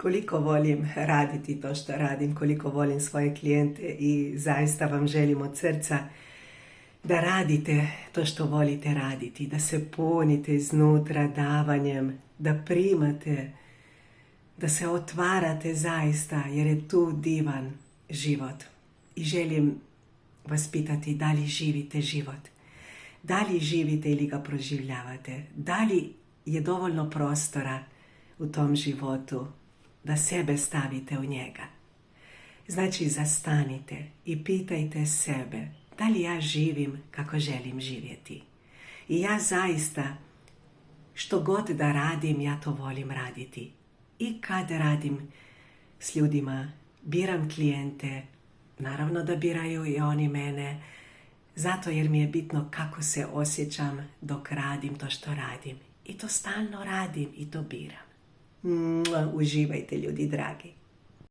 Koliko volim raditi to što radim, koliko volim svoje klijente i zaista vam želim od srca da radite to što volite raditi, da se punite iznutra davanjem, da primate, da se otvarate zaista jer je tu divan život. I želim vas pitati da li živite život, da li živite ili ga proživljavate, da li je dovoljno prostora u tom životu da sebe stavite u njega. Znači zastanite i pitajte sebe da li ja živim kako želim živjeti. I ja zaista što god da radim, ja to volim raditi. I kad radim s ljudima, biram klijente, naravno da biraju i oni mene, zato jer mi je bitno kako se osjećam dok radim to što radim. I to stalno radim i to biram. Uživajte ljudi dragi.